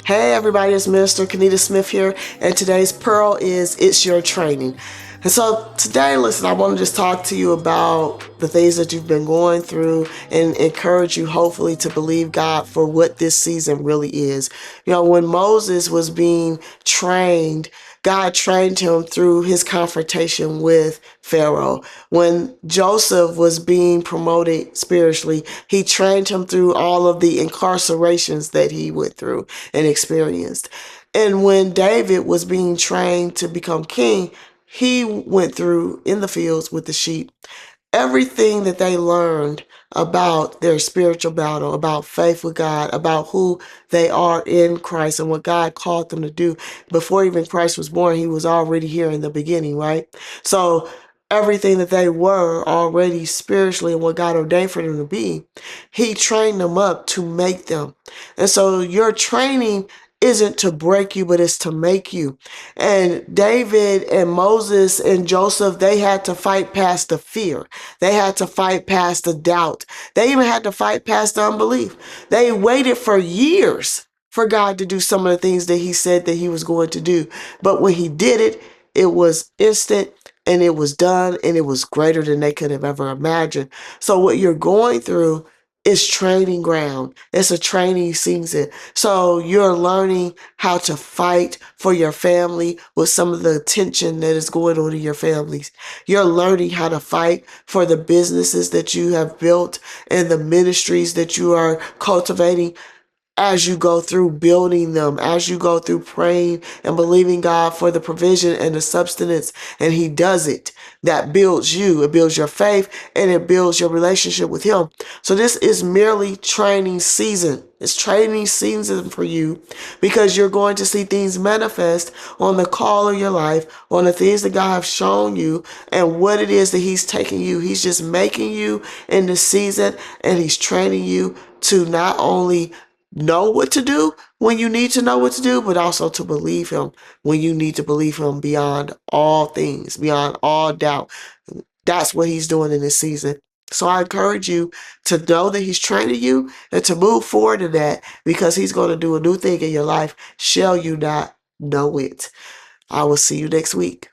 Hey everybody, it's Minister Kenita Smith here, and today's pearl is It's Your Training. And so today, listen, I want to just talk to you about the things that you've been going through and encourage you, hopefully, to believe God for what this season really is. You know, when Moses was being trained, God trained him through his confrontation with Pharaoh. When Joseph was being promoted spiritually, he trained him through all of the incarcerations that he went through and experienced. And when David was being trained to become king, he went through in the fields with the sheep. Everything that they learned about their spiritual battle, about faith with God, about who they are in Christ and what God called them to do. Before even Christ was born, he was already here in the beginning, right? So everything that they were already spiritually and what God ordained for them to be, he trained them up to make them. And so your training isn't to break you, but it's to make you. And David and Moses and Joseph, they had to fight past the fear. They had to fight past the doubt. They even had to fight past the unbelief. They waited for years for God to do some of the things that he said that he was going to do. But when he did it, it was instant and it was done and it was greater than they could have ever imagined. So what you're going through is training ground. It's a training season. So you're learning how to fight for your family with some of the tension that is going on in your families. You're learning how to fight for the businesses that you have built and the ministries that you are cultivating as you go through building them, as you go through praying and believing God for the provision and the substance, and he does it. That builds you, it builds your faith, and it builds your relationship with him. So this is merely training season. It's training season for you because you're going to see things manifest on the call of your life, on the things that God has shown you and what it is that he's taking you. He's just making you in this season, and he's training you to not only know what to do when you need to know what to do, but also to believe him when you need to believe him beyond all things, beyond all doubt. That's what he's doing in this season. So I encourage you to know that he's training you and to move forward in that because he's going to do a new thing in your life. Shall you not know it? I will see you next week.